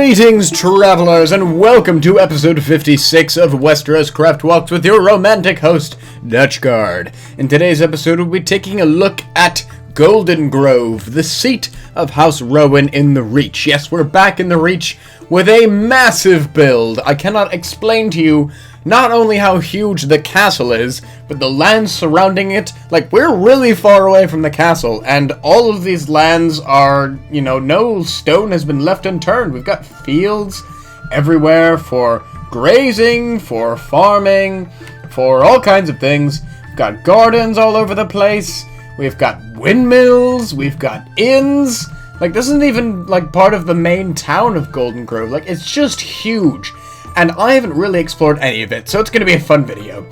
Greetings, travelers, and welcome to episode 56 of WesterosCraft Walks with your romantic host, Dutchguard. In today's episode, we'll be taking a look at Goldengrove, the seat of House Rowan in the Reach. Yes, we're back in the Reach with a massive build. I cannot explain to you not only how huge the castle is, but the lands surrounding it. Like, we're really far away from the castle, and all of these lands are, no stone has been left unturned. We've got fields everywhere for grazing, for farming, for all kinds of things. We've got gardens all over the place. We've got windmills. We've got inns. Like, this isn't even, part of the main town of Goldengrove. Like, it's just huge. And I haven't really explored any of it, so it's going to be a fun video.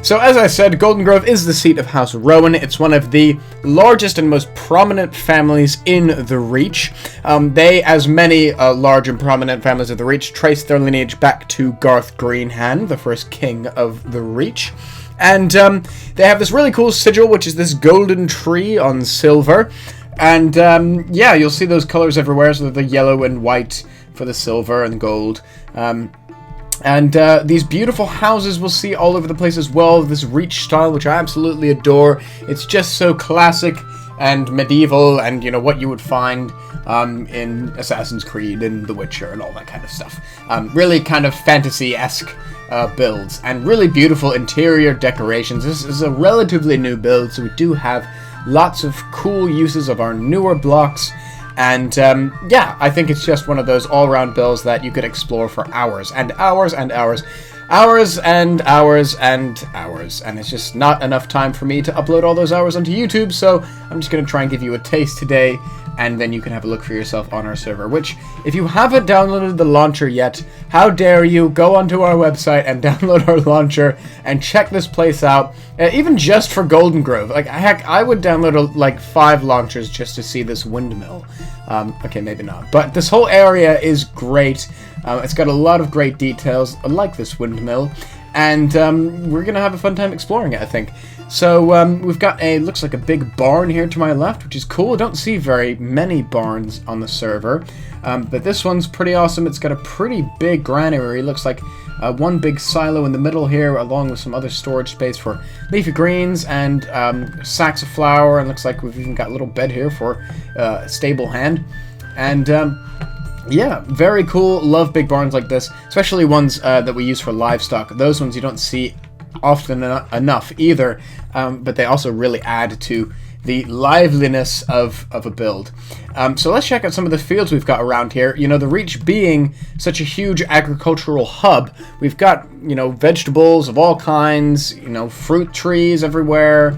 So as I said, Goldengrove is the seat of House Rowan. It's one of the largest and most prominent families in the Reach. They, as many large and prominent families of the Reach, trace their lineage back to Garth Greenhand, the first king of the Reach. And they have this really cool sigil, which is this golden tree on silver. And yeah, you'll see those colors everywhere, so the yellow and white for the silver and gold. These beautiful houses we'll see all over the place as well, this Reach style, which I absolutely adore. It's just so classic and medieval, and what you would find in Assassin's Creed and The Witcher and all that kind of stuff. Really kind of fantasy-esque builds, and really beautiful interior decorations. This is a relatively new build, so we do have lots of cool uses of our newer blocks. And, yeah, I think it's just one of those all-around builds that you could explore for hours and hours and hours. Hours and hours and hours. And it's just not enough time for me to upload all those hours onto YouTube, so I'm just going to try and give you a taste today, and then you can have a look for yourself on our server. Which, if you haven't downloaded the launcher yet, how dare you go onto our website and download our launcher and check this place out, even just for Goldengrove. Like, heck, I would download 5 launchers just to see this windmill. Okay, maybe not. But this whole area is great. It's got a lot of great details, like this windmill. And we're going to have a fun time exploring it, I think. So we've got looks like a big barn here to my left, which is cool. I don't see very many barns on the server. But this one's pretty awesome. It's got a pretty big granary. Looks like one big silo in the middle here, along with some other storage space for leafy greens and sacks of flour. And looks like we've even got a little bed here for a stable hand. And yeah, very cool. Love big barns like this, especially ones that we use for livestock. Those ones you don't see often enough either, but they also really add to the liveliness of a build. So let's check out some of the fields we've got around here. The Reach being such a huge agricultural hub, we've got, vegetables of all kinds, fruit trees everywhere.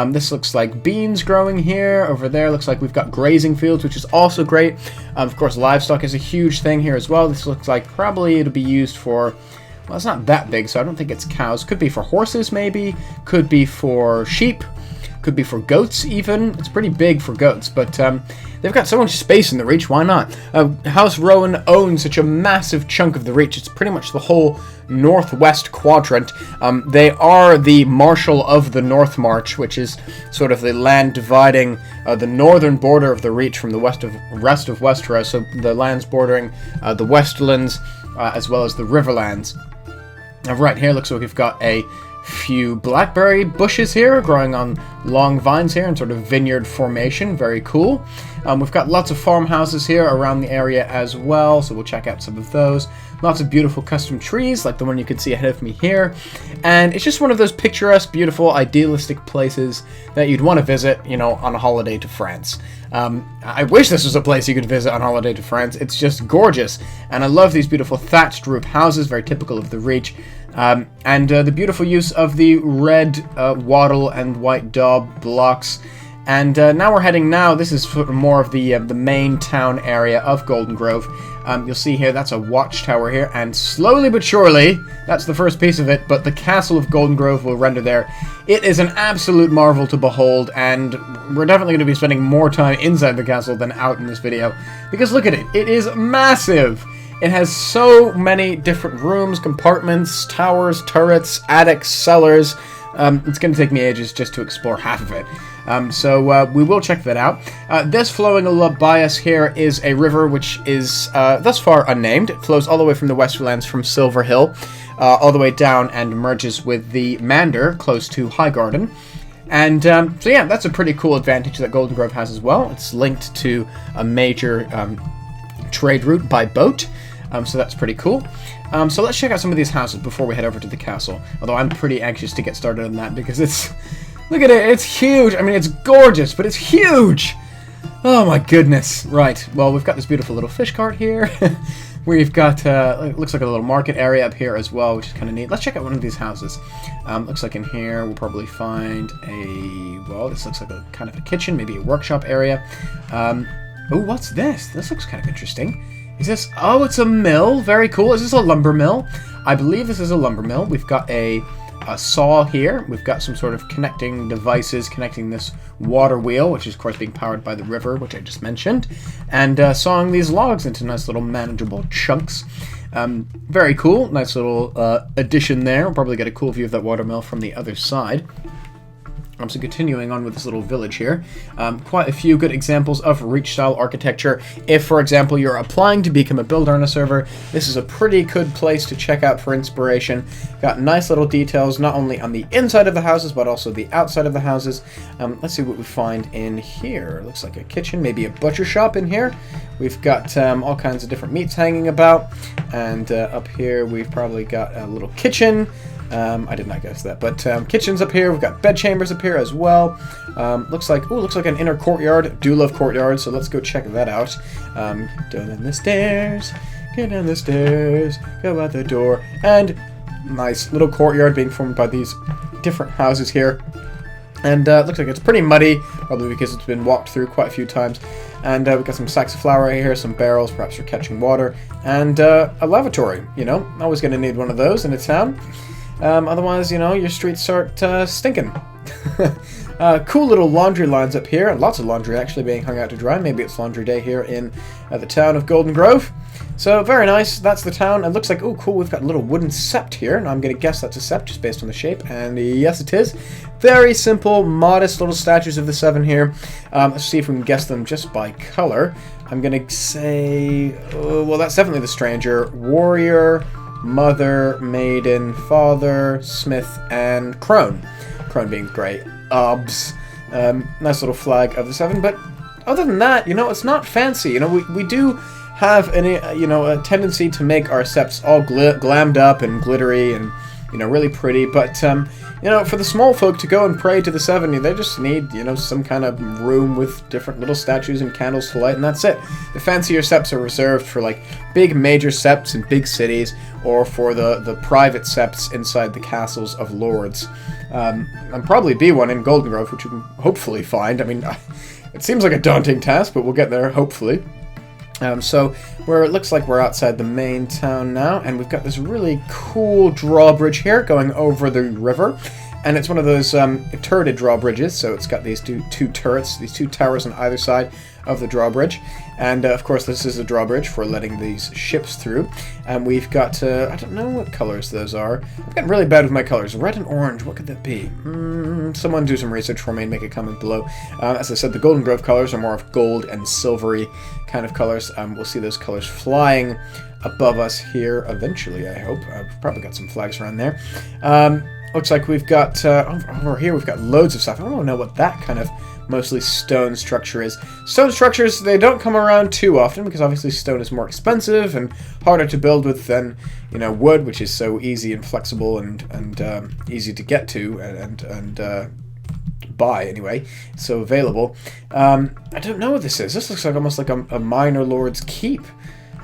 This looks like beans growing here. Over there looks like we've got grazing fields, which is also great. Of course, livestock is a huge thing here as well. This looks like probably it'll be used for, well, it's not that big, so I don't think it's cows. Could be for horses, maybe. Could be for sheep. Could be for goats, even. It's pretty big for goats, but they've got so much space in the Reach, why not? House Rowan owns such a massive chunk of the Reach. It's pretty much the whole northwest quadrant. They are the Marshal of the North March, which is sort of the land dividing the northern border of the Reach from the rest of Westeros, so the lands bordering the Westlands as well as the Riverlands. Right here looks like we've got a few blackberry bushes here growing on long vines here in sort of vineyard formation. Very cool. We've got lots of farmhouses here around the area as well, so we'll check out some of those. Lots of beautiful custom trees like the one you can see ahead of me here, and it's just one of those picturesque, beautiful, idealistic places that you'd want to visit, on a holiday to France. I wish this was a place you could visit on holiday to France. It's just gorgeous, and I love these beautiful thatched roof houses, very typical of the Reach. And the beautiful use of the red wattle and white daub blocks. And now we're heading this is more of the main town area of Goldengrove. You'll see here, that's a watchtower here, and slowly but surely, that's the first piece of it, but the castle of Goldengrove will render there. It is an absolute marvel to behold, and we're definitely going to be spending more time inside the castle than out in this video, because look at it, it is massive! It has so many different rooms, compartments, towers, turrets, attics, cellars, It's going to take me ages just to explore half of it. So we will check that out. This flowing by us here is a river which is thus far unnamed. It flows all the way from the Westerlands from Silver Hill, all the way down and merges with the Mander close to Highgarden. And so yeah, that's a pretty cool advantage that Goldengrove has as well. It's linked to a major trade route by boat, so that's pretty cool. So let's check out some of these houses before we head over to the castle. Although I'm pretty anxious to get started on that because it's... Look at it, it's huge! I mean, it's gorgeous, but it's huge! Oh my goodness. Right, well, we've got this beautiful little fish cart here. We've got, it looks like a little market area up here as well, which is kind of neat. Let's check out one of these houses. Looks like in here we'll probably find a... Well, this looks like a kind of a kitchen, maybe a workshop area. Oh, what's this? This looks kind of interesting. Is this... Oh, it's a mill. Very cool. Is this a lumber mill? I believe this is a lumber mill. We've got a saw here. We've got some sort of connecting devices connecting this water wheel, which is of course being powered by the river, which I just mentioned, and sawing these logs into nice little manageable chunks. Very cool. Nice little addition there. We'll probably get a cool view of that water mill from the other side. So continuing on with this little village here, quite a few good examples of Reach-style architecture. If, for example, you're applying to become a builder on a server, this is a pretty good place to check out for inspiration. Got nice little details, not only on the inside of the houses, but also the outside of the houses. Let's see what we find in here. Looks like a kitchen, maybe a butcher shop in here. We've got all kinds of different meats hanging about, and up here we've probably got a little kitchen. I did not guess that, but kitchens up here. We've got bed chambers up here as well. Looks like an inner courtyard. Do love courtyards, so let's go check that out. Down the stairs, get down the stairs, go out the door, and nice little courtyard being formed by these different houses here. And looks like it's pretty muddy, probably because it's been walked through quite a few times. And we've got some sacks of flour right here, some barrels, perhaps for catching water, and a lavatory. You know, always going to need one of those in a town. Otherwise, you know, your streets start stinking. Cool little laundry lines up here. Lots of laundry actually being hung out to dry. Maybe it's laundry day here in the town of Goldengrove. So, very nice. That's the town. It looks like, oh, cool, we've got a little wooden sept here. And I'm going to guess that's a sept just based on the shape. And yes, it is. Very simple, modest little statues of the seven here. Let's see if we can guess them just by color. I'm going to say, well, that's definitely the stranger. Warrior, mother, maiden, father, smith, and crone. Crone being great. Obs. Nice little flag of the seven. But other than that, you know, it's not fancy. You know, we do have a tendency to make our septs all glammed up and glittery and, you know, really pretty. But, you know, for the small folk to go and pray to the seven, they just need, you know, some kind of room with different little statues and candles to light, and that's it. The fancier septs are reserved for, like, big major septs in big cities, or for the private septs inside the castles of lords. And probably be one in Goldengrove, which you can hopefully find. I mean, it seems like a daunting task, but we'll get there, hopefully. So it looks like we're outside the main town now, and we've got this really cool drawbridge here going over the river, and it's one of those turreted drawbridges, so it's got these two turrets, these two towers on either side of the drawbridge, and of course this is a drawbridge for letting these ships through. And we've got, I don't know what colors those are. I'm getting really bad with my colors. Red and orange, what could that be? Someone do some research for me and make a comment below. As I said, the Goldengrove colors are more of gold and silvery kind of colors. We'll see those colors flying above us here eventually, I hope. I've probably got some flags around there. Looks like we've got, over here we've got loads of stuff. I don't know what that kind of mostly stone structure is. Stone structures, they don't come around too often because obviously stone is more expensive and harder to build with than, you know, wood, which is so easy and flexible and easy to get to and buy anyway. It's so available. I don't know what this is. This looks like almost like a minor lord's keep.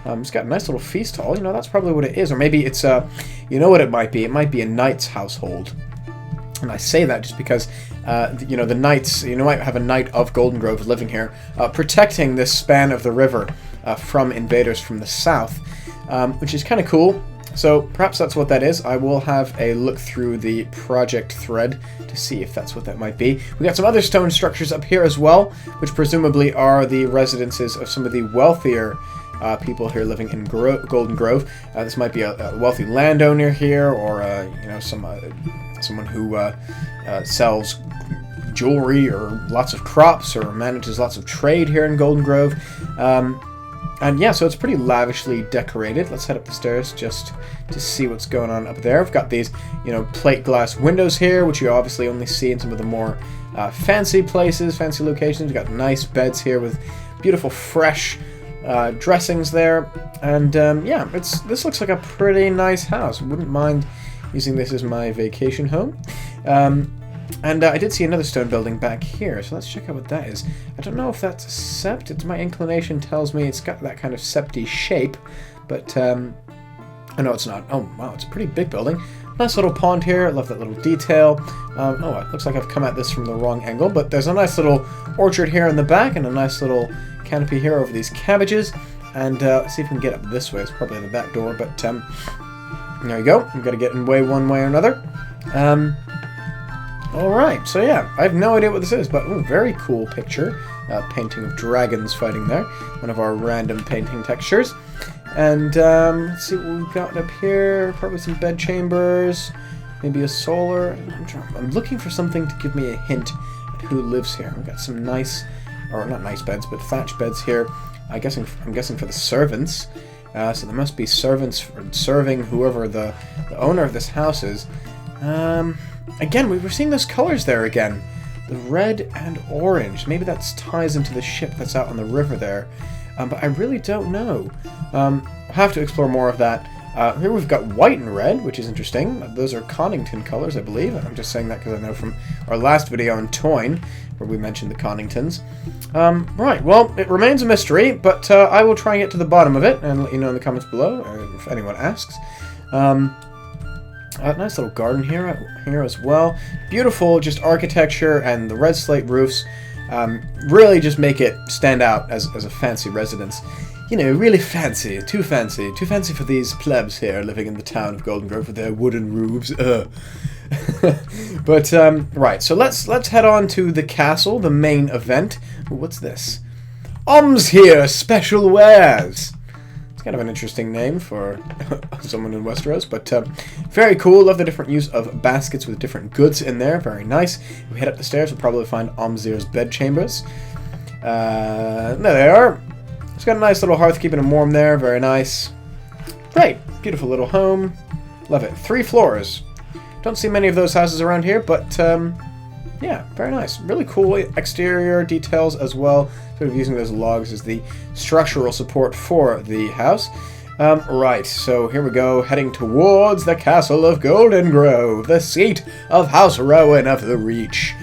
It's got a nice little feast hall. You know, that's probably what it is. Or maybe it's you know what it might be? It might be a knight's household. And I say that just because, you know, the knights, you know, might have a knight of Goldengrove living here, protecting this span of the river from invaders from the south, which is kind of cool. So perhaps that's what that is. I will have a look through the project thread to see if that's what that might be. We got some other stone structures up here as well, which presumably are the residences of some of the wealthier people here living in Goldengrove. This might be a wealthy landowner here, or you know, some someone who sells jewelry or lots of crops or manages lots of trade here in Goldengrove. And yeah, so it's pretty lavishly decorated. Let's head up the stairs just to see what's going on up there. We've got these, plate glass windows here, which you obviously only see in some of the more fancy places, fancy locations. We've got nice beds here with beautiful, fresh dressings there. And yeah, this looks like a pretty nice house. I wouldn't mind using this as my vacation home. And I did see another stone building back here, so let's check out what that is. I don't know if that's a sept. It's my inclination tells me it's got that kind of septy shape, but oh no, it's not. Oh wow, it's a pretty big building. Nice little pond here. I love that little detail. Oh, it looks like I've come at this from the wrong angle, but there's a nice little orchard here in the back and a nice little canopy here over these cabbages. And let's see if we can get up this way. It's probably in the back door, but there you go. We've got to get in one way or another. Alright, so yeah, I have no idea what this is, but very cool picture. Painting of dragons fighting there. One of our random painting textures. And let's see what we've got up here. Probably some bed chambers. Maybe a solar. I'm looking for something to give me a hint at who lives here. We've got some nice, or not nice beds, but thatch beds here. I'm guessing for the servants. So there must be servants serving whoever the owner of this house is. Again, we were seeing those colors there again. The red and orange. Maybe that ties into the ship that's out on the river there. But I really don't know. I'll have to explore more of that. Here we've got white and red, which is interesting. Those are Connington colors, I believe. I'm just saying that because I know from our last video on Toyne, where we mentioned the Conningtons. Right, well, it remains a mystery, but I will try and get to the bottom of it and let you know in the comments below, if anyone asks. Nice little garden here as well. Beautiful just architecture, and the red slate roofs really just make it stand out as a fancy residence. Really fancy. Too fancy. Too fancy for these plebs here living in the town of Goldengrove with their wooden roofs. But, right, so let's head on to the castle, the main event. Ooh, what's this? Om's here, special wares! It's kind of an interesting name for someone in Westeros, but very cool. Love the different use of baskets with different goods in there. Very nice. If we head up the stairs, we'll probably find Omzir's bed chambers. There they are. It's got a nice little hearth keeping him warm there. Very nice. Great. Beautiful little home. Love it. 3 floors. Don't see many of those houses around here, but yeah, very nice. Really cool exterior details as well. Sort of using those logs as the structural support for the house. Right, so here we go, heading towards the castle of Goldengrove, the seat of House Rowan of the Reach.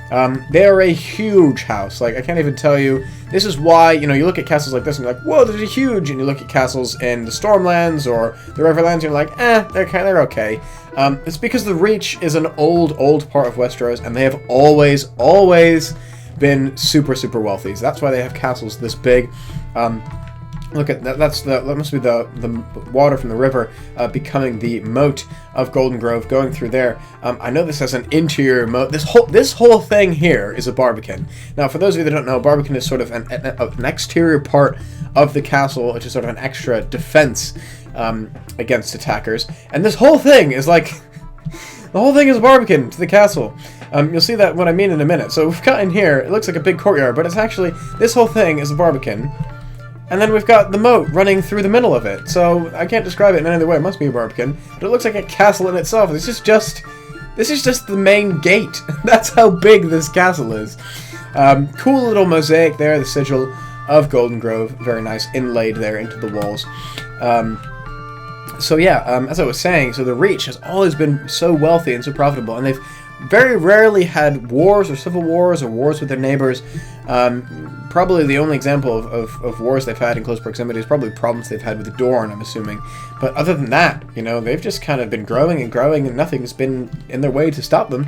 They're a huge house. Like, I can't even tell you. This is why, you look at castles like this and you're like, whoa, they're huge. And you look at castles in the Stormlands or the Riverlands and you're like, they're okay. It's because the Reach is an old part of Westeros, and they have always been super wealthy. So that's why they have castles this big. Look at that. That must be the water from the river becoming the moat of Goldengrove going through there. I know this has an interior moat. This whole thing here is a barbican. Now, for those of you that don't know, barbican is sort of an exterior part of the castle, which is sort of an extra defense against attackers. And this whole thing is like the whole thing is a barbican to the castle. You'll see that what I mean in a minute. So we've got in here, it looks like a big courtyard, but it's actually, this whole thing is a barbican. And then we've got the moat running through the middle of it. So I can't describe it in any other way. It must be a barbican. But it looks like a castle in itself. This is just the main gate. That's how big this castle is. Cool little mosaic there, the sigil of Goldengrove. Very nice, inlaid there into the walls. So yeah, as I was saying, so the Reach has always been so wealthy and so profitable, and they've very rarely had wars or civil wars or wars with their neighbors. Probably the only example of wars they've had in close proximity is probably problems they've had with the Dorne, I'm assuming. But other than that, they've just kind of been growing and growing, and nothing's been in their way to stop them.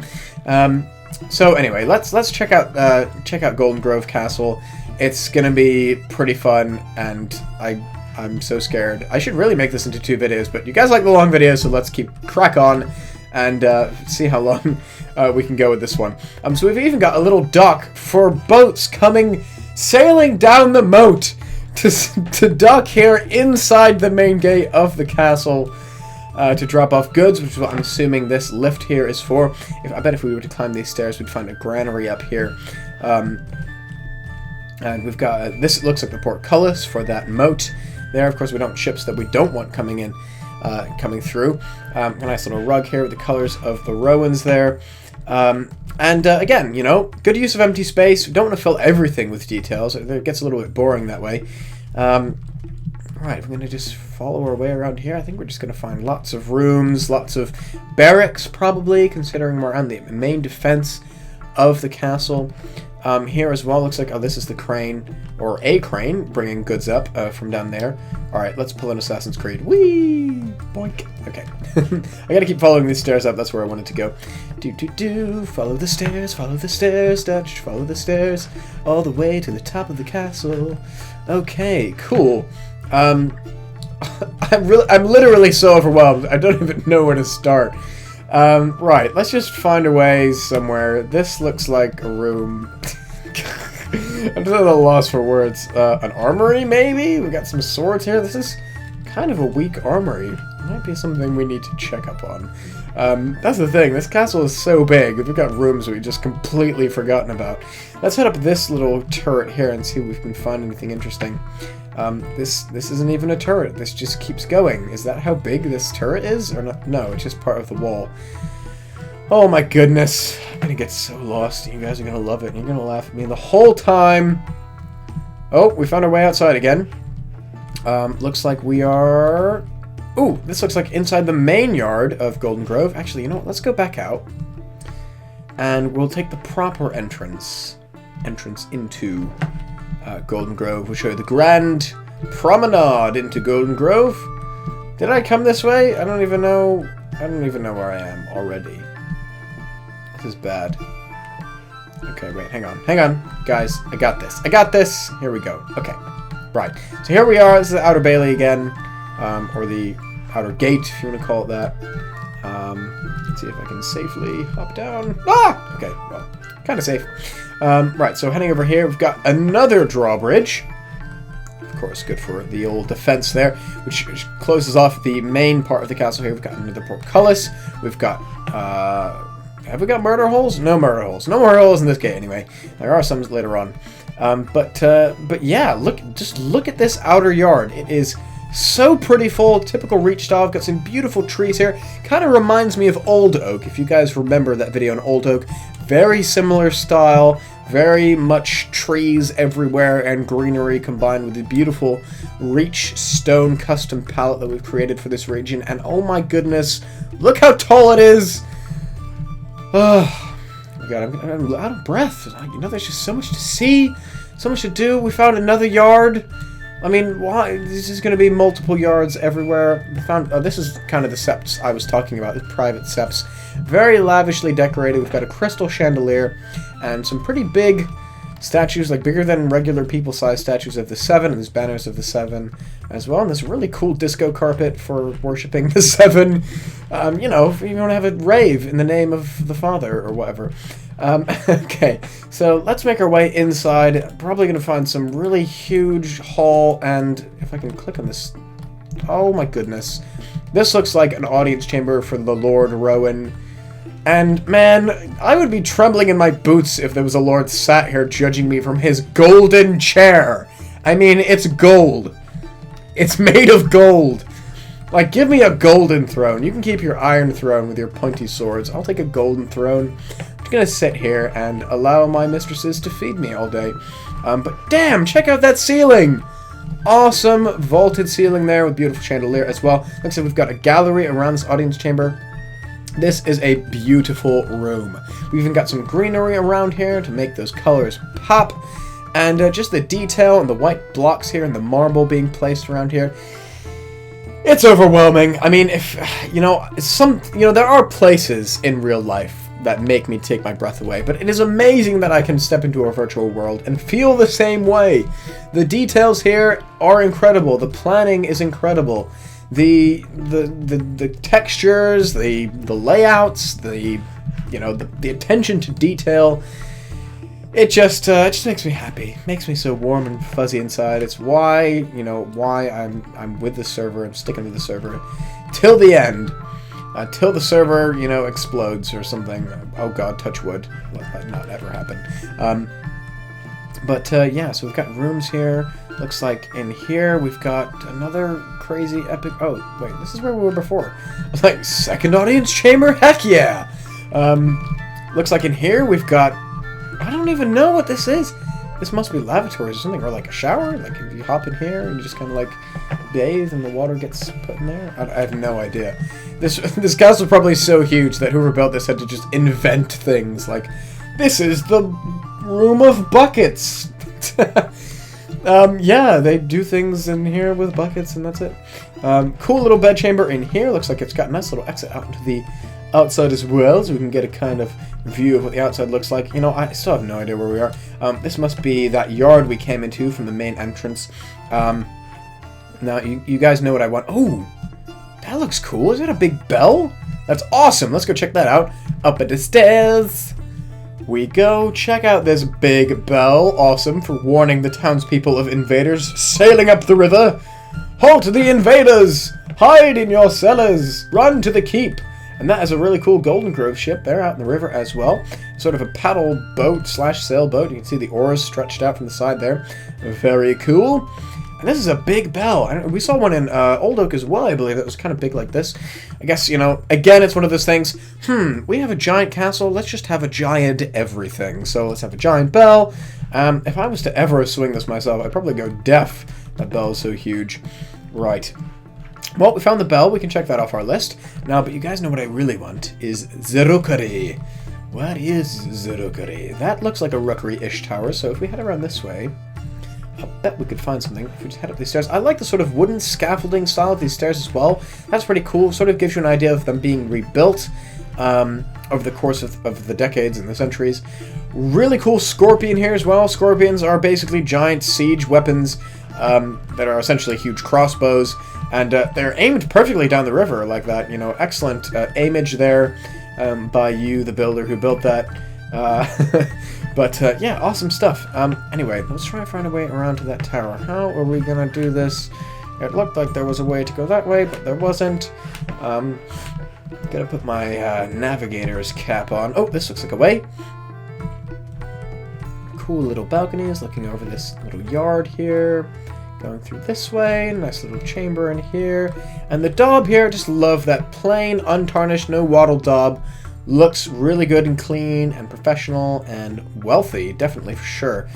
So anyway, let's check out Goldengrove Castle. It's gonna be pretty fun, and I'm so scared. I should really make this into 2 videos, but you guys like the long videos, so let's crack on and see how long we can go with this one. So we've even got a little dock for boats sailing down the moat to dock here inside the main gate of the castle. to drop off goods, which is what I'm assuming this lift here is for. I bet if we were to climb these stairs, we'd find a granary up here. And we've got, this looks like the portcullis for that moat there. Of course, we don't ships that we don't want coming in, coming through. A nice little rug here with the colors of the Rowans there. Again, you know, good use of empty space. We don't want to fill everything with details. It gets a little bit boring that way. Right, we're going to just follow our way around here. I think we're just going to find lots of rooms, lots of barracks, probably, considering we're on the main defense of the castle. Here as well, looks like, oh, this is the crane, or a crane, bringing goods up from down there. Alright, let's pull in Assassin's Creed. Whee! Boink! Okay. I gotta keep following these stairs up, that's where I wanted to go. Follow the stairs, Dutch, follow the stairs, all the way to the top of the castle. Okay, cool. I'm literally so overwhelmed, I don't even know where to start. Right, let's just find a way somewhere. This looks like a room. I'm just at a loss for words. An armory, maybe? We got some swords here. This is kind of a weak armory. Might be something we need to check up on. That's the thing. This castle is so big. We've got rooms we've just completely forgotten about. Let's head up this little turret here and see if we can find anything interesting. This isn't even a turret. This just keeps going. Is that how big this turret is? Or not? No, it's just part of the wall. Oh my goodness. I'm gonna get so lost. You guys are gonna love it. And you're gonna laugh at me the whole time. Oh, we found our way outside again. Looks like we are... Ooh, this looks like inside the main yard of Goldengrove. Actually, you know what? Let's go back out. And we'll take the proper entrance into Goldengrove. We'll show you the grand promenade into Goldengrove. Did I come this way? I don't even know where I am already. This is bad. Okay, wait, hang on. Guys, I got this. Here we go. Okay, right. So here we are. This is the Outer Bailey again. Or the Outer Gate, if you want to call it that. Let's see if I can safely hop down. Ah! Okay, well, kind of safe. Right, so heading over here, we've got another drawbridge. Of course, good for the old defense there, which closes off the main part of the castle here. We've got another portcullis. We've got, have we got murder holes? No murder holes. No murder holes in this gate, anyway. There are some later on. But yeah, just look at this outer yard. It is so pretty full, typical Reach style. I've got some beautiful trees here. Kind of reminds me of Old Oak, if you guys remember that video on Old Oak. Very similar style, very much trees everywhere and greenery combined with the beautiful Reach stone custom palette that we've created for this region. And oh my goodness, look how tall it is! Oh, God, I'm out of breath. You know, there's just so much to see, so much to do. We found another yard. I mean, why? This is going to be multiple yards everywhere. We found, oh, this is kind of the septs I was talking about, the private septs. Very lavishly decorated. We've got a crystal chandelier and some pretty big statues, like bigger than regular people-sized statues of the Seven, and there's banners of the Seven as well. And this really cool disco carpet for worshipping the Seven. You know, if you want to have a rave in the name of the Father or whatever. Okay, so let's make our way inside. Probably going to find some really huge hall, and if I can click on this... Oh my goodness. This looks like an audience chamber for the Lord Rowan. And man, I would be trembling in my boots if there was a lord sat here judging me from his golden chair. I mean, it's gold. It's made of gold. Like, give me a golden throne. You can keep your iron throne with your pointy swords. I'll take a golden throne. I'm gonna sit here and allow my mistresses to feed me all day. But damn, check out that ceiling! Awesome vaulted ceiling there with beautiful chandelier as well. Like I said, we've got a gallery around this audience chamber. This is a beautiful room. We've even got some greenery around here to make those colors pop. And just the detail and the white blocks here and the marble being placed around here. It's overwhelming. I mean, if, you know, there are places in real life that make me take my breath away, but it is amazing that I can step into a virtual world and feel the same way. The details here are incredible. The planning is incredible. The textures, the layouts, the attention to detail. It just makes me happy. Makes me so warm and fuzzy inside. It's why I'm with the server. I'm sticking with the server. till the end. Till the server, you know, explodes or something. Oh god, touch wood. Let that not ever happen. Yeah, so we've got rooms here. Looks like in here we've got another crazy epic... Oh, wait, this is where we were before. I was like, second audience chamber? Heck yeah! Looks like in here we've got... I don't even know what this is. This must be lavatories or something, or like a shower. Like if you hop in here and you just kind of like bathe and the water gets put in there. I have no idea. This castle is probably so huge that whoever built this had to just invent things. Like, this is the room of buckets. Yeah, they do things in here with buckets and that's it. Cool little bedchamber in here. Looks like it's got a nice little exit out into the outside as well, so we can get a kind of view of what the outside looks like. You know, I still have no idea where we are. This must be that yard we came into from the main entrance. Now, you guys know what I want. Oh, that looks cool. Is that a big bell? That's awesome. Let's go check that out. Up at the stairs we go. Check out this big bell. Awesome for warning the townspeople of invaders sailing up the river. Halt the invaders! Hide in your cellars! Run to the keep! And that is a really cool Goldengrove ship there out in the river as well. Sort of a paddle boat / sailboat. You can see the oars stretched out from the side there. Very cool. And this is a big bell. We saw one in Old Oak as well, I believe, that was kind of big like this. I guess, you know, again, it's one of those things. We have a giant castle. Let's just have a giant everything. So let's have a giant bell. If I was to ever swing this myself, I'd probably go deaf. That bell is so huge. Right. Well, we found the bell. We can check that off our list. Now, but you guys know what I really want is the Rookery. What is the Rookery? That looks like a Rookery-ish tower, so if we head around this way, I'll bet we could find something if we just head up these stairs. I like the sort of wooden scaffolding style of these stairs as well. That's pretty cool. Sort of gives you an idea of them being rebuilt over the course of the decades and the centuries. Really cool scorpion here as well. Scorpions are basically giant siege weapons that are essentially huge crossbows. And they're aimed perfectly down the river like that, you know, excellent aimage there by you, the builder who built that. Yeah, awesome stuff. Anyway, let's try and find a way around to that tower. How are we going to do this? It looked like there was a way to go that way, but there wasn't. Gotta put my navigator's cap on. Oh, this looks like a way. Cool little balconies looking over this little yard here. Going through this way, nice little chamber in here. And the daub here, just love that plain, untarnished, no wattle daub. Looks really good and clean and professional and wealthy, definitely for sure.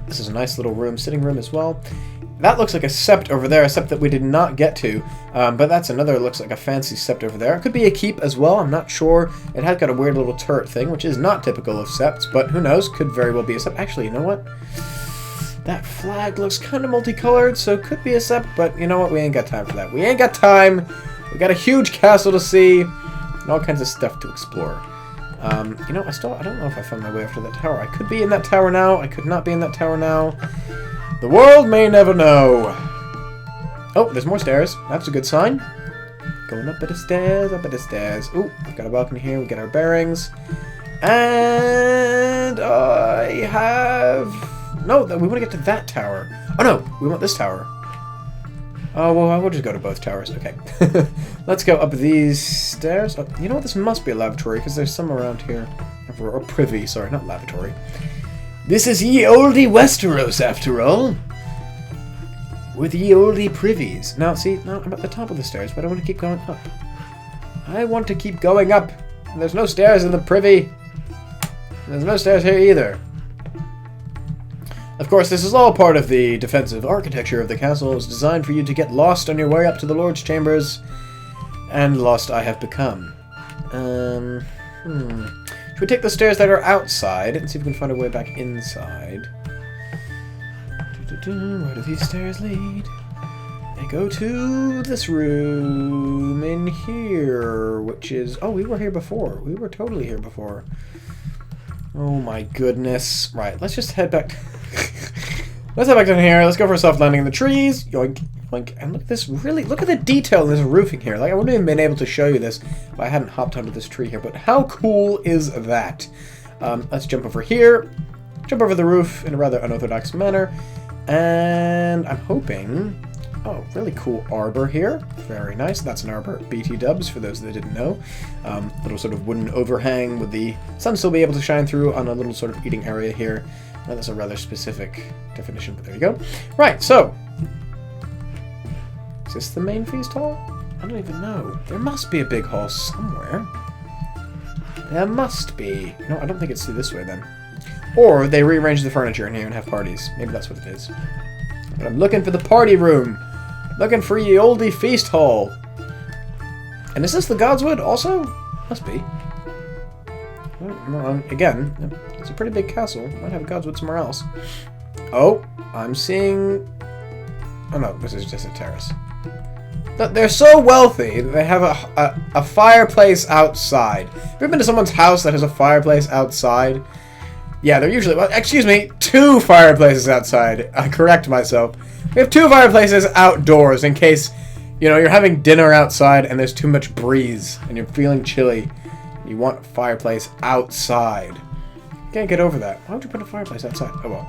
This is a nice little room, sitting room as well. That looks like a sept over there, a sept that we did not get to. But that's another, looks like a fancy sept over there. It could be a keep as well, I'm not sure. It has got a weird little turret thing, which is not typical of septs, but who knows, could very well be a sept. Actually, you know what? That flag looks kind of multicolored, so it could be a sept, but you know what? We ain't got time for that. We ain't got time. We got a huge castle to see and all kinds of stuff to explore. You know, I don't know if I found my way up to that tower. I could be in that tower now. I could not be in that tower now. The world may never know. Oh, there's more stairs. That's a good sign. Going up at the stairs, up at the stairs. Ooh, we've got a balcony here. We get our bearings. And I have... No, we want to get to that tower. Oh no, we want this tower. Oh, well, I will just go to both towers. Okay. Let's go up these stairs. Oh, you know what? This must be a lavatory, because there's some around here. Or privy, sorry, not lavatory. This is ye olde Westeros, after all. With ye olde privies. Now, see, now I'm at the top of the stairs, but I want to keep going up. I want to keep going up. And there's no stairs in the privy. There's no stairs here either. Of course, this is all part of the defensive architecture of the castle. It's designed for you to get lost on your way up to the Lord's chambers. And lost I have become. Should we take the stairs that are outside and see if we can find a way back inside? Where do these stairs lead? They go to this room in here, which is... Oh, we were here before. We were totally here before. Oh my goodness. Right, let's just head back... Let's head back down here. Let's go for a soft landing in the trees. Yoink, yoink. And look at this, really, look at the detail in this roofing here. Like, I wouldn't have even been able to show you this if I hadn't hopped onto this tree here. But how cool is that? Let's jump over here. Jump over the roof in a rather unorthodox manner. And I'm hoping Oh, really cool arbor here. Very nice. That's an arbor BT dubs, for those that didn't know. Little sort of wooden overhang with the sun still be able to shine through on a little sort of eating area here. Well, that's a rather specific definition, but there you go. Right, so... Is this the main feast hall? I don't even know. There must be a big hall somewhere. There must be. No, I don't think it's through this way then. Or they rearrange the furniture in here and have parties. Maybe that's what it is. But I'm looking for the party room. Looking for ye oldie feast hall. And is this the Godswood also? Must be. Well, again, it's a pretty big castle. Might have a Godswood somewhere else. Oh, I'm seeing... Oh no, this is just a terrace. They're so wealthy that they have a fireplace outside. Have you ever been to someone's house that has a fireplace outside? Yeah, they're usually... Well, excuse me, 2 fireplaces outside. I correct myself. We have 2 fireplaces outdoors in case, you know, you're having dinner outside and there's too much breeze and you're feeling chilly. You want a fireplace outside. You can't get over that. Why would you put a fireplace outside? Oh well.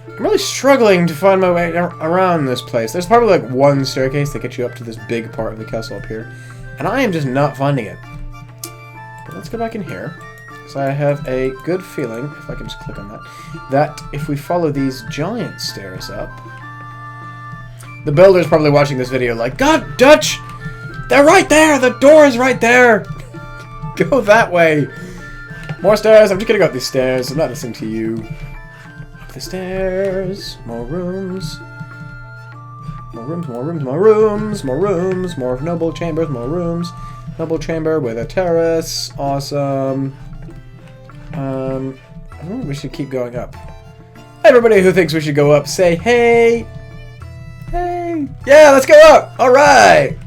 I'm really struggling to find my way around this place. There's probably like one staircase that gets you up to this big part of the castle up here. And I am just not finding it. But let's go back in here. So I have a good feeling, if I can just click on that, that if we follow these giant stairs up... The builder's probably watching this video like, God, Dutch! They're right there! The door is right there! Go that way! More stairs! I'm just gonna go up these stairs. I'm not listening to you. Up the stairs. More rooms. More rooms, more rooms, more rooms, more rooms, more noble chambers, more rooms. Noble chamber with a terrace. Awesome. I think we should keep going up. Everybody who thinks we should go up, say hey! Hey! Yeah, let's go up! Alright!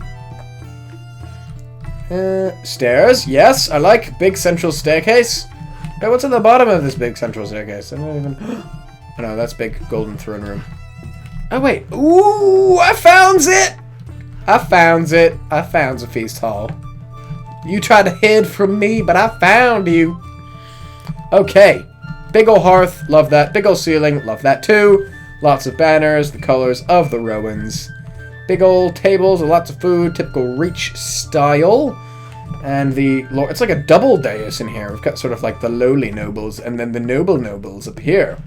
Stairs, yes, I like big central staircase. Hey, what's at the bottom of this big central staircase? I don't even... Oh no, that's big golden throne room. Oh wait, ooh, I found it! I found it. I found the feast hall. You tried to hide from me, but I found you. Okay, big ol' hearth, love that. Big ol' ceiling, love that too. Lots of banners, the colors of the Rowans. Big old tables with lots of food, typical Reach style. And it's like a double dais in here. We've got sort of like the lowly nobles and then the noble nobles up here.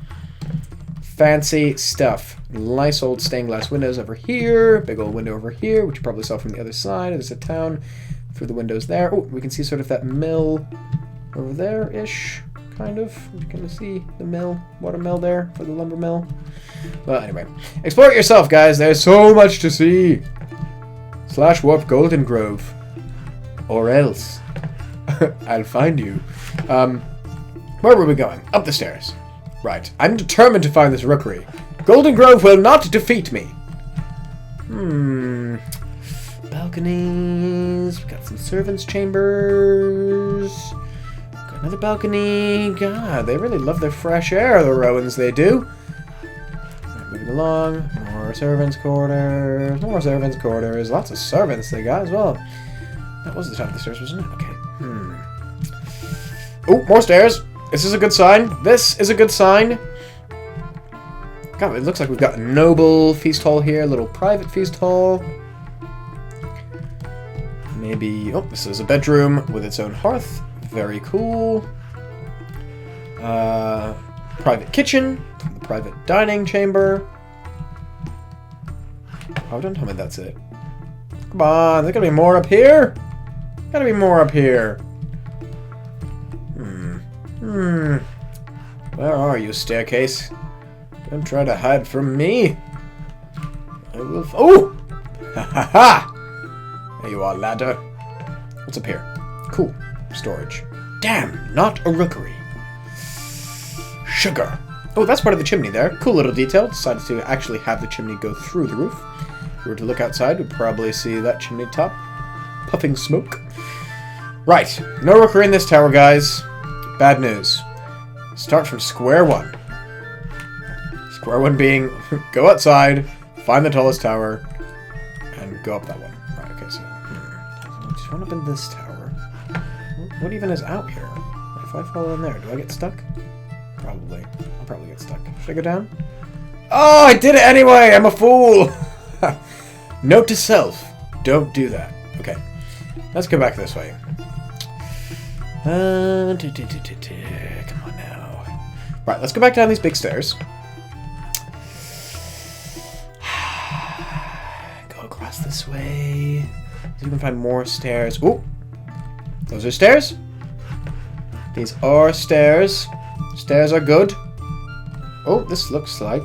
Fancy stuff. Nice old stained glass windows over here. Big old window over here, which you probably saw from the other side. There's a town through the windows there. Oh, we can see sort of that mill over there-ish, kind of. You can see the mill, water mill there for the lumber mill. Well, anyway. Explore it yourself, guys. There's so much to see. /warp Goldengrove. Or else. I'll find you. Where were we going? Up the stairs. Right. I'm determined to find this Rookery. Goldengrove will not defeat me. Balconies. We've got some servants' chambers. Got another balcony. God, they really love their fresh air, the Rowans, they do. Right, moving along. More servants' quarters. More servants' quarters. Lots of servants they got as well. That was the top of the stairs, wasn't it? Okay. Oh, more stairs. This is a good sign. This is a good sign. God, it looks like we've got a noble feast hall here. A little private feast hall. Maybe... Oh, this is a bedroom with its own hearth. Very cool. Private kitchen. The private dining chamber. Oh, don't tell me that's it. Come on, there's gotta be more up here. Gotta be more up here. Where are you, staircase? Don't try to hide from me. I will... Oh! Ha ha ha! There you are, ladder. What's up here? Cool. Storage. Damn, not a rookery. Sugar. Oh, that's part of the chimney there. Cool little detail. Decided to actually have the chimney go through the roof. If we were to look outside, we'd probably see that chimney top puffing smoke. Right. No rookery in this tower, guys. Bad news. Start from square one. Square one being go outside, find the tallest tower, and go up that one. Right, okay, so just run up in this tower. What even is out here? If I fall in there, do I get stuck? Probably. I'll probably get stuck. Should I go down? Oh, I did it anyway! I'm a fool! Note to self. Don't do that. Okay. Let's go back this way. Come on now. Right, let's go back down these big stairs. Go across this way. See if we can find more stairs. Ooh! Those are stairs? These are stairs. Stairs are good. Oh, this looks like...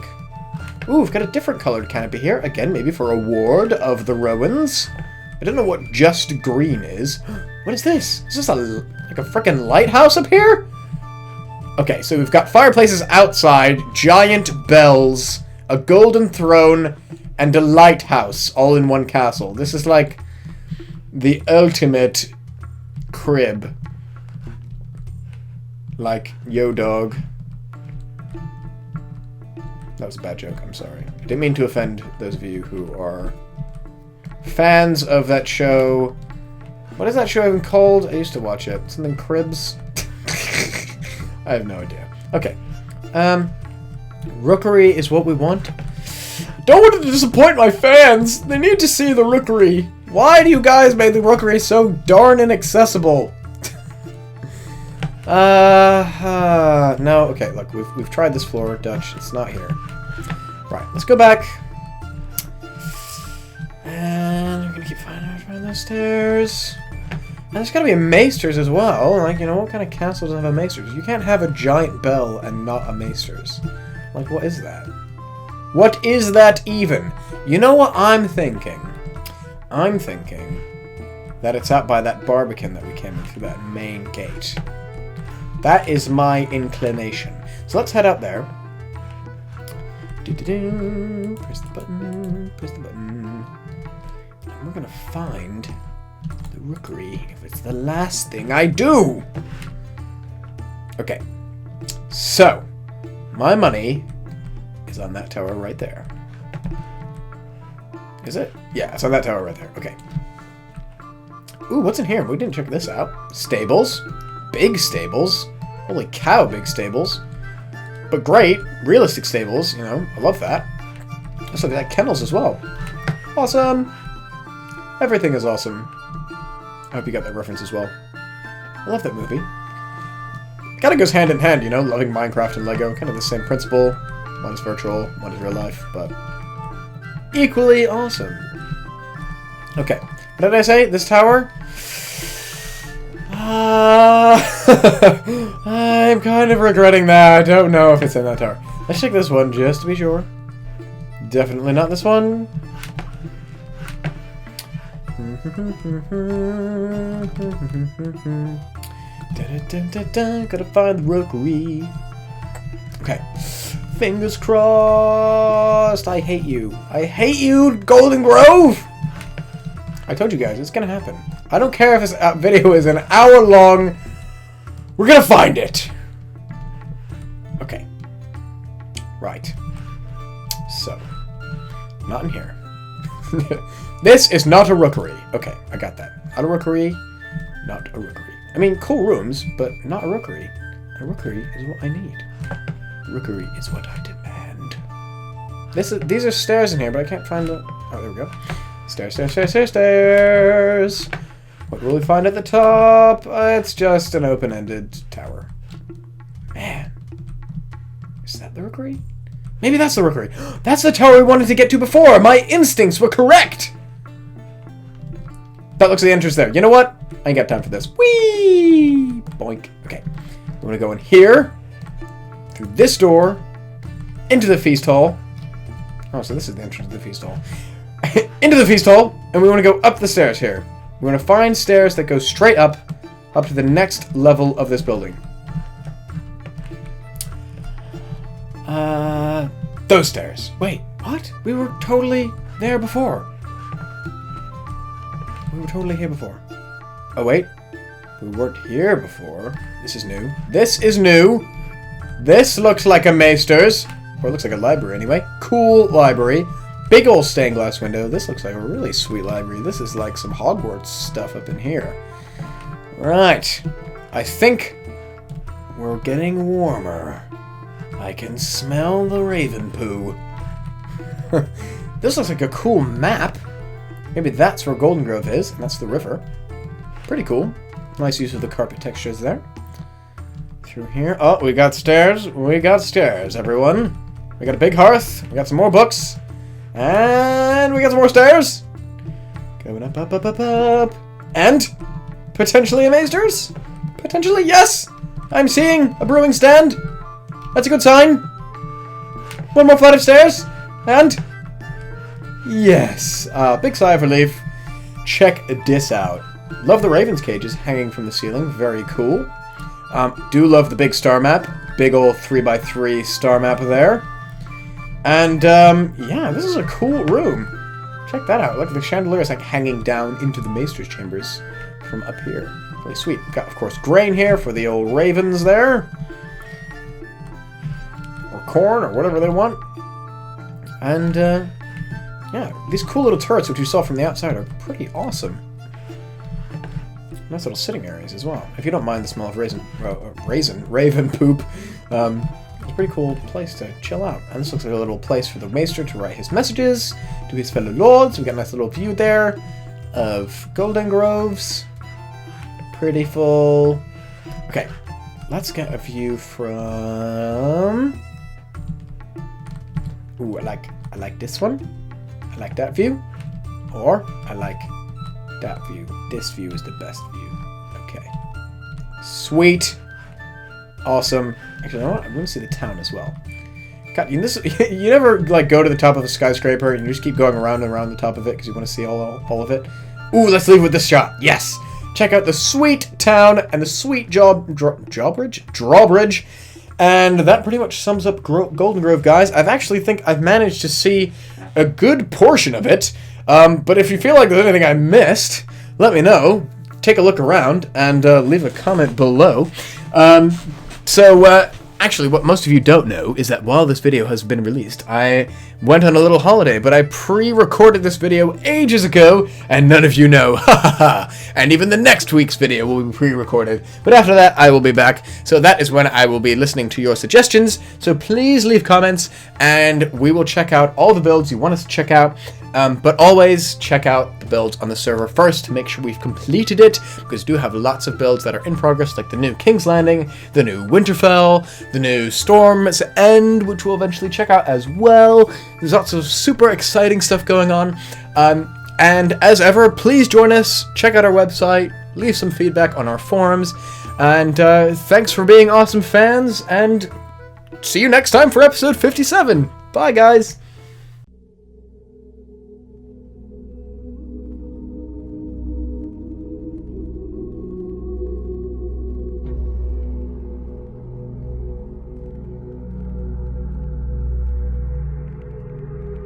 Ooh, we've got a different colored canopy here. Again, maybe for a ward of the Rowans. I don't know what just green is. What is this? Is this like a frickin' lighthouse up here? Okay, so we've got fireplaces outside, giant bells, a golden throne, and a lighthouse all in one castle. This is like the ultimate crib. Like, yo dog. That was a bad joke, I'm sorry. I didn't mean to offend those of you who are fans of that show. What is that show even called? I used to watch it. Something Cribs? I have no idea. Okay. Rookery is what we want. Don't want to disappoint my fans! They need to see the Rookery! Why do you guys make the Rookery so darn inaccessible? No, okay, look, we've tried this floor, Dutch, it's not here. Right, let's go back. And we're gonna keep finding those stairs. And there's gotta be a Maester's as well. Like, you know, what kind of castle doesn't have a Maester's? You can't have a giant bell and not a Maester's. Like, what is that? What is that even? You know what I'm thinking? I'm thinking that it's out by that barbican that we came in through that main gate. That is my inclination. So let's head out there. Press the button, press the button. And we're gonna find the Rookery if it's the last thing I do. Okay. So, my money is on that tower right there. Is it? Yeah, it's on that tower right there. Okay. Ooh, what's in here? We didn't check this out. Stables. Big stables. Holy cow, big stables. But great. Realistic stables, you know. I love that. Let's look at that. Kennels as well. Awesome. Everything is awesome. I hope you got that reference as well. I love that movie. It kind of goes hand in hand, you know, loving Minecraft and Lego. Kind of the same principle. One is virtual, one is real life, but equally awesome. Okay. What did I say? This tower? I'm kind of regretting that. I don't know if it's in that tower. Let's check this one just to be sure. Definitely not this one. Gotta find the Rookery. Okay. Fingers crossed. I hate you. I hate you, Goldengrove! I told you guys, it's gonna happen. I don't care if this video is an hour long. We're gonna find it. Okay. Right. So. Not in here. This is not a Rookery. Okay, I got that. Not a Rookery. Not a Rookery. I mean, cool rooms, but not a Rookery. A Rookery is what I need. Rookery is what I demand. These are stairs in here, but I can't find the... Oh, there we go. Stairs, stairs, stairs, stairs, stairs. What will we find at the top? It's just an open-ended tower. Man. Is that the Rookery? Maybe that's the Rookery. That's the tower we wanted to get to before! My instincts were correct! That looks like the entrance there. You know what? I ain't got time for this. Whee! Boink. Okay. We're gonna go in here. Through this door. Into the feast hall. Oh, so this is the entrance to the feast hall. Into the feast hall. And we want to go up the stairs here. We want to find stairs that go straight up to the next level of this building. Those stairs. Wait, what? We were totally there before. We were totally here before. Oh, wait. We weren't here before. This is new. This is new. This looks like a Maester's. Or it looks like a library anyway. Cool library. Big old stained glass window. This looks like a really sweet library. This is like some Hogwarts stuff up in here. Right. I think we're getting warmer. I can smell the raven poo. This looks like a cool map. Maybe that's where Goldengrove is, and that's the river. Pretty cool. Nice use of the carpet textures there. Through here. Oh, we got stairs. We got stairs, everyone. We got a big hearth. We got some more books. And we got some more stairs. Going up, up, up, up, up. And potentially a Maester's? Potentially, yes! I'm seeing a brewing stand. That's a good sign. One more flight of stairs. And yes. Big sigh of relief. Check this out. Love the raven's cages hanging from the ceiling. Very cool. Do love the big star map. Big old 3x3 star map there. And, yeah, this is a cool room. Check that out. Look, the chandelier is like hanging down into the Maester's chambers from up here. Really sweet. We've got, of course, grain here for the old ravens there. Or corn, or whatever they want. And, yeah, these cool little turrets, which you saw from the outside, are pretty awesome. Nice little sitting areas as well. If you don't mind the smell of raven poop, it's a pretty cool place to chill out. And this looks like a little place for the Maester to write his messages to his fellow lords. We got a nice little view there of Goldengroves. Pretty full. Okay, let's get a view from. Ooh, I like this one. I like that view. Or I like that view. This view is the best view. Okay. Sweet. Awesome. Actually, you know what? I'm going to see the town as well. God, you never like go to the top of a skyscraper and you just keep going around and around the top of it because you want to see all of it. Ooh, let's leave with this shot. Yes. Check out the sweet town and the sweet drawbridge. And that pretty much sums up Goldengrove, guys. I've managed to see a good portion of it. But if you feel like there's anything I missed, let me know. Take a look around and leave a comment below. Actually, what most of you don't know is that while this video has been released, I went on a little holiday, but I pre-recorded this video ages ago, and none of you know. Ha ha ha! And even the next week's video will be pre-recorded, but after that, I will be back. So that is when I will be listening to your suggestions. So please leave comments, and we will check out all the builds you want us to check out. But always check out the builds on the server first to make sure we've completed it, because we do have lots of builds that are in progress, like the new King's Landing, the new Winterfell, the new Storm's End, which we'll eventually check out as well. There's lots of super exciting stuff going on. And as ever, please join us, check out our website, leave some feedback on our forums, and thanks for being awesome fans, and see you next time for episode 57. Bye, guys!